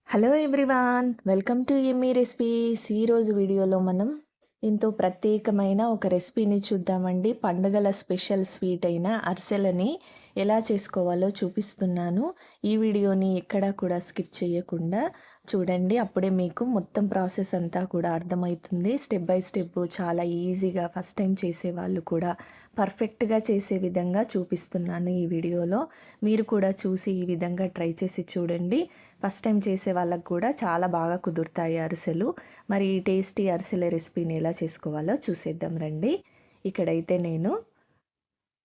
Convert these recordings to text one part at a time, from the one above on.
Hello everyone, welcome to yummy recipes. ఈరోజు వీడియోలో మనం ఎంతో ప్రత్యేకమైన ఒక రెసిపీని చూద్దామండి. పండుగల స్పెషల్ స్వీట్ అయిన అరిసెలని ఎలా చేసుకోవాలో చూపిస్తున్నాను. ఈ వీడియోని ఎక్కడా కూడా స్కిప్ చేయకుండా చూడండి, అప్పుడే మీకు మొత్తం ప్రాసెస్ అంతా కూడా అర్థమవుతుంది. స్టెప్ బై స్టెప్ చాలా ఈజీగా ఫస్ట్ టైం చేసేవాళ్ళు కూడా పర్ఫెక్ట్గా చేసే విధంగా చూపిస్తున్నాను ఈ వీడియోలో. మీరు కూడా చూసి ఈ విధంగా ట్రై చేసి చూడండి. ఫస్ట్ టైం చేసే వాళ్ళకు కూడా చాలా బాగా కుదురుతాయి అరిసెలు. మరి ఈ టేస్టీ అరిసెల రెసిపీని ఎలా చేసుకోవాలో చూసేద్దాం రండి. ఇక్కడైతే నేను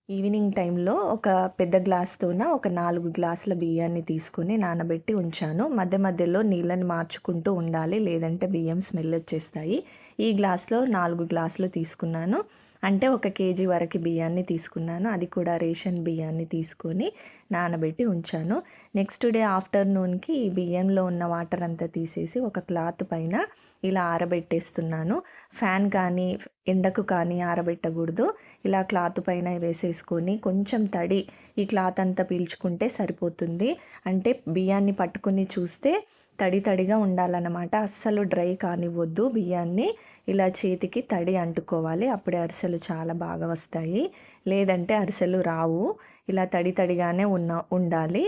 ఈవినింగ్ టైంలో ఒక పెద్ద గ్లాస్తోన ఒక 4 గ్లాసుల బియ్యాన్ని తీసుకొని నానబెట్టి ఉంచాను. మధ్య మధ్యలో నీళ్ళని మార్చుకుంటూ ఉండాలి, లేదంటే బియ్యం స్మెల్ వచ్చేస్తాయి. ఈ గ్లాస్లో 4 గ్లాసులు తీసుకున్నాను. అంటే 1 కేజీ వరకు బియ్యాన్ని తీసుకున్నాను. అది కూడా రేషన్ బియ్యాన్ని తీసుకొని నానబెట్టి ఉంచాను. నెక్స్ట్ డే ఆఫ్టర్నూన్కి ఈ బియ్యంలో ఉన్న వాటర్ అంతా తీసేసి ఒక క్లాత్ పైన ఇలా ఆరబెట్టేస్తున్నాను. ఫ్యాన్ కానీ ఎండకు కానీ ఆరబెట్టకూడదు. ఇలా క్లాత్ పైన వేసేసుకొని కొంచెం తడి ఈ క్లాత్ అంతా పీల్చుకుంటే సరిపోతుంది. అంటే బియ్యాన్ని పట్టుకొని చూస్తే తడి తడిగా ఉండాలన్నమాట. అస్సలు డ్రై కానివ్వద్దు బియ్యాన్ని. ఇలా చేతికి తడి అంటుకోవాలి, అప్పుడే అరిసెలు చాలా బాగా వస్తాయి. లేదంటే అరిసెలు రావు. ఇలా తడి తడిగానే ఉండాలి.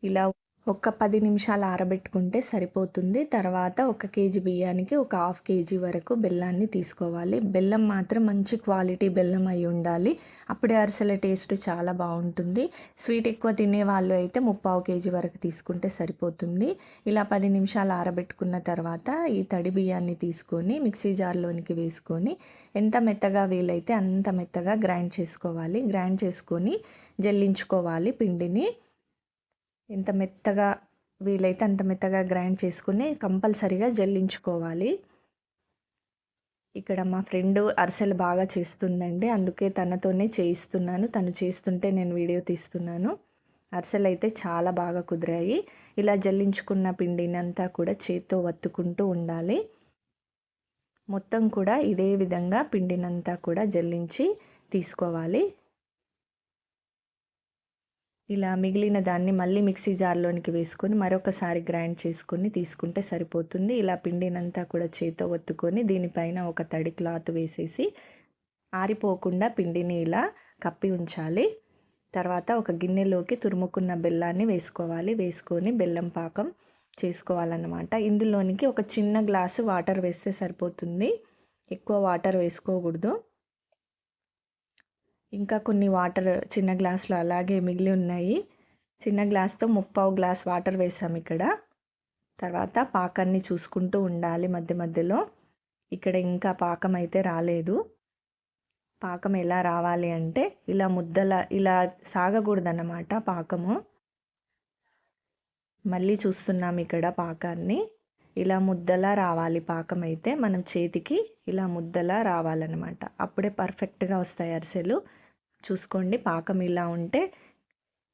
ఇలా ఒక 10 నిమిషాలు ఆరబెట్టుకుంటే సరిపోతుంది. తర్వాత 1 కేజీ బియ్యానికి ఒక హాఫ్ కేజీ వరకు బెల్లాన్ని తీసుకోవాలి. బెల్లం మాత్రం మంచి క్వాలిటీ బెల్లం అయి ఉండాలి, అప్పుడే అరిసెల టేస్ట్ చాలా బాగుంటుంది. స్వీట్ ఎక్కువ తినే వాళ్ళు అయితే 3/4 కేజీ వరకు తీసుకుంటే సరిపోతుంది. ఇలా 10 నిమిషాలు ఆరబెట్టుకున్న తర్వాత ఈ తడి బియ్యాన్ని తీసుకొని మిక్సీ జార్లోనికి వేసుకొని ఎంత మెత్తగా వీలైతే అంత మెత్తగా గ్రైండ్ చేసుకోవాలి. గ్రైండ్ చేసుకొని జల్లించుకోవాలి పిండిని. ఎంత మెత్తగా వీలైతే అంత మెత్తగా గ్రైండ్ చేసుకుని కంపల్సరీగా జల్లించుకోవాలి. ఇక్కడ మా ఫ్రెండ్ అరిసెలు బాగా చేస్తుందండి, అందుకే తనతోనే చేయిస్తున్నాను. తను చేస్తుంటే నేను వీడియో తీస్తున్నాను. అరిసెలు అయితే చాలా బాగా కుదిరాయి. ఇలా జల్లించుకున్న పిండిని అంతా కూడా చేత్తో వత్తుకుంటూ ఉండాలి. మొత్తం కూడా ఇదే విధంగా పిండినంతా కూడా జల్లించి తీసుకోవాలి. ఇలా మిగిలిన దాన్ని మళ్ళీ మిక్సీ జార్లోనికి వేసుకొని మరొకసారి గ్రైండ్ చేసుకొని తీసుకుంటే సరిపోతుంది. ఇలా పిండినంతా కూడా చేత్తో ఒత్తుకొని దీనిపైన ఒక తడి క్లాత్ వేసేసి ఆరిపోకుండా పిండిని ఇలా కప్పి ఉంచాలి. తర్వాత ఒక గిన్నెలోకి తురుముకున్న బెల్లాన్ని వేసుకోవాలి. వేసుకొని బెల్లం పాకం చేసుకోవాలన్నమాట. ఇందులోనికి ఒక చిన్న గ్లాసు వాటర్ వేస్తే సరిపోతుంది, ఎక్కువ వాటర్ వేసుకోకూడదు. ఇంకా కొన్ని వాటర్ చిన్న గ్లాసులో అలాగే మిగిలి ఉన్నాయి. చిన్న గ్లాస్తో 3/4 గ్లాస్ వాటర్ వేసాము ఇక్కడ. తర్వాత పాకాన్ని చూసుకుంటూ ఉండాలి మధ్య మధ్యలో. ఇక్కడ ఇంకా పాకం అయితే రాలేదు. పాకం ఎలా రావాలి అంటే ఇలా ముద్దల ఇలా సాగకూడదన్నమాట పాకము. మళ్ళీ చూస్తున్నాం ఇక్కడ పాకాన్ని. ఇలా ముద్దలా రావాలి పాకం అయితే, మనం చేతికి ఇలా ముద్దలా రావాలన్నమాట. అప్పుడే పర్ఫెక్ట్గా వస్తాయి అరిసెలు. చూసుకోండి, పాకం ఇలా ఉంటే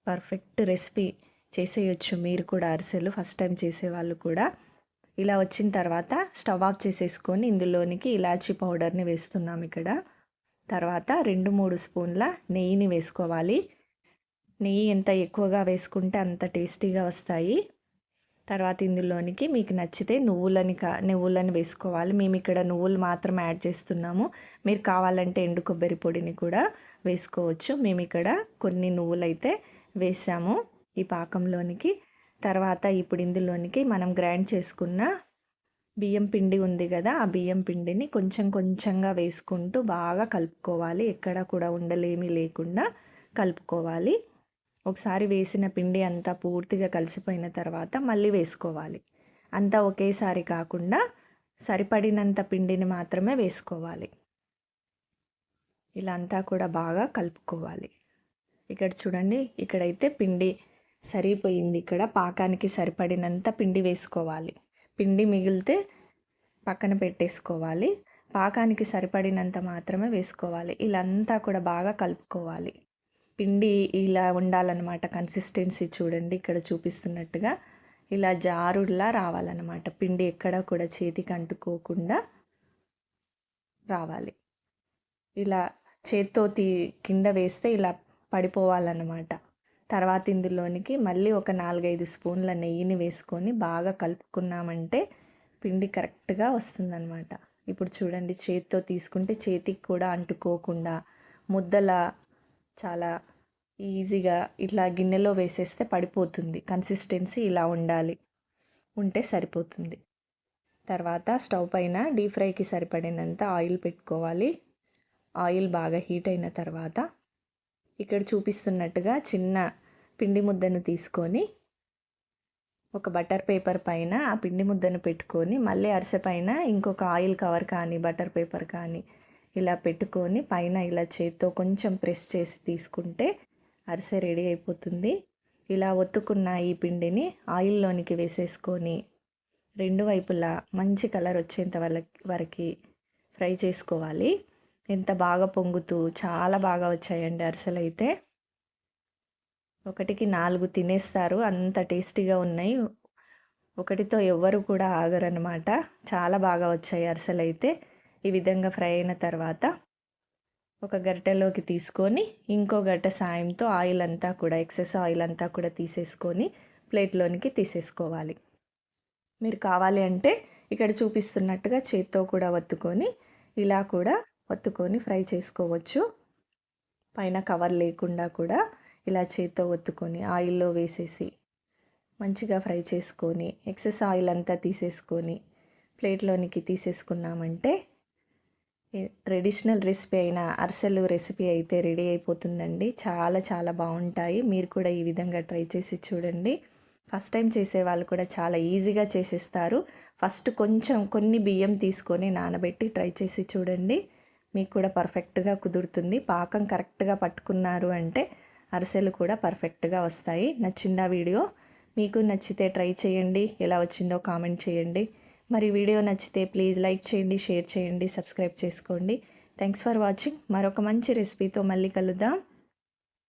పర్ఫెక్ట్ రెసిపీ చేసేయచ్చు మీరు కూడా అరిసెలు, ఫస్ట్ టైం చేసేవాళ్ళు కూడా. ఇలా వచ్చిన తర్వాత స్టవ్ ఆఫ్ చేసేసుకొని ఇందులోనికి ఇలాచీ పౌడర్ని వేస్తున్నాం ఇక్కడ. తర్వాత 2-3 స్పూన్ల నెయ్యిని వేసుకోవాలి. నెయ్యి ఎంత ఎక్కువగా వేసుకుంటే అంత టేస్టీగా వస్తాయి. తర్వాత ఇందులోనికి మీకు నచ్చితే నువ్వులని వేసుకోవాలి. మేము ఇక్కడ నువ్వులు మాత్రం యాడ్ చేస్తున్నాము. మీరు కావాలంటే ఎండు కొబ్బరి పొడిని కూడా వేసుకోవచ్చు. మేము ఇక్కడ కొన్ని నువ్వులైతే వేసాము ఈ పాకంలోనికి. తర్వాత ఇప్పుడు ఇందులోనికి మనం గ్రైండ్ చేసుకున్న బియ్యం పిండి ఉంది కదా, ఆ బియ్యం పిండిని కొంచెం కొంచెంగా వేసుకుంటూ బాగా కలుపుకోవాలి. ఎక్కడ కూడా ఉండలేమి లేకుండా కలుపుకోవాలి. ఒకసారి వేసిన పిండి అంతా పూర్తిగా కలిసిపోయిన తర్వాత మళ్ళీ వేసుకోవాలి. అంతా ఒకేసారి కాకుండా సరిపడినంత పిండిని మాత్రమే వేసుకోవాలి. ఇలా అంతా కూడా బాగా కలుపుకోవాలి. ఇక్కడ చూడండి, ఇక్కడైతే పిండి సరిపోయింది. ఇక్కడ పాకానికి సరిపడినంత పిండి వేసుకోవాలి. పిండి మిగిలితే పక్కన పెట్టేసుకోవాలి. పాకానికి సరిపడినంత మాత్రమే వేసుకోవాలి. ఇలా అంతా కూడా బాగా కలుపుకోవాలి. పిండి ఇలా ఉండాలన్నమాట కన్సిస్టెన్సీ. చూడండి ఇక్కడ చూపిస్తున్నట్టుగా ఇలా జారులా రావాలన్నమాట. పిండి ఎక్కడ కూడా చేతికి అంటుకోకుండా రావాలి. ఇలా చేత్తో కింద వేస్తే ఇలా పడిపోవాలన్నమాట. తర్వాత ఇందులోనికి మళ్ళీ ఒక 4-5 స్పూన్ల నెయ్యిని వేసుకొని బాగా కలుపుకున్నామంటే పిండి కరెక్ట్గా వస్తుందన్నమాట. ఇప్పుడు చూడండి, చేతితో తీసుకుంటే చేతికి కూడా అంటుకోకుండా ముద్దలా చాలా ఈజీగా ఇట్లా గిన్నెలో వేసేస్తే పడిపోతుంది. కన్సిస్టెన్సీ ఇలా ఉంటే సరిపోతుంది. తర్వాత స్టవ్ పైన డీప్ ఫ్రైకి సరిపడినంత ఆయిల్ పెట్టుకోవాలి. ఆయిల్ బాగా హీట్ అయిన తర్వాత ఇక్కడ చూపిస్తున్నట్టుగా చిన్న పిండి ముద్దను తీసుకొని ఒక బటర్ పేపర్ పైన ఆ పిండి ముద్దను పెట్టుకొని మళ్ళీ అరిసె పైన ఇంకొక ఆయిల్ కవర్ కానీ బటర్ పేపర్ కానీ ఇలా పెట్టుకొని పైన ఇలా చేత్తో కొంచెం ప్రెస్ చేసి తీసుకుంటే అరిసె రెడీ అయిపోతుంది. ఇలా ఒత్తుకున్న ఈ పిండిని ఆయిల్లోనికి వేసేసుకొని రెండు వైపులా మంచి కలర్ వచ్చేంత వరకు ఫ్రై చేసుకోవాలి. ఎంత బాగా పొంగుతూ చాలా బాగా వచ్చాయండి అరిసెలు అయితే. 1కి 4 తినేస్తారు, అంత టేస్టీగా ఉన్నాయి. ఒకటితో ఎవ్వరు కూడా ఆగరనమాట. చాలా బాగా వచ్చాయి అరిసెలు అయితే. ఈ విధంగా ఫ్రై అయిన తర్వాత ఒక గరిటెలోకి తీసుకొని ఇంకో గరిటె సాయంతో ఆయిల్ అంతా కూడా ఎక్సెస్ ఆయిల్ అంతా కూడా తీసేసుకొని ప్లేట్లోనికి తీసేసుకోవాలి. మీరు కావాలి అంటే ఇక్కడ చూపిస్తున్నట్టుగా చేత్తో కూడా ఒత్తుకొని ఇలా కూడా ఒత్తుకొని ఫ్రై చేసుకోవచ్చు. పైన కవర్ లేకుండా కూడా ఇలా చేత్తో ఒత్తుకొని ఆయిల్లో వేసేసి మంచిగా ఫ్రై చేసుకొని ఎక్సెస్ ఆయిల్ అంతా తీసేసుకొని ప్లేట్లోనికి తీసేసుకున్నామంటే ట్రెడిషనల్ రెసిపీ అయిన అరిసెలు రెసిపీ అయితే రెడీ అయిపోతుందండి. చాలా చాలా బాగుంటాయి. మీరు కూడా ఈ విధంగా ట్రై చేసి చూడండి. ఫస్ట్ టైం చేసే వాళ్ళు కూడా చాలా ఈజీగా చేసేస్తారు. ఫస్ట్ కొన్ని బియ్యం తీసుకొని నానబెట్టి ట్రై చేసి చూడండి. మీకు కూడా పర్ఫెక్ట్గా కుదురుతుంది. పాకం కరెక్ట్గా పట్టుకున్నారు అంటే అరిసెలు కూడా పర్ఫెక్ట్గా వస్తాయి. నచ్చిందా వీడియో? మీకు నచ్చితే ట్రై చేయండి. ఎలా వచ్చిందో కామెంట్ చేయండి. మరి వీడియో నచ్చితే ప్లీజ్ లైక్ చేయండి, షేర్ చేయండి, సబ్స్క్రైబ్ చేసుకోండి. Thanks for watching. మరొక మంచి రెసిపీతో మళ్ళీ కలుద్దాం.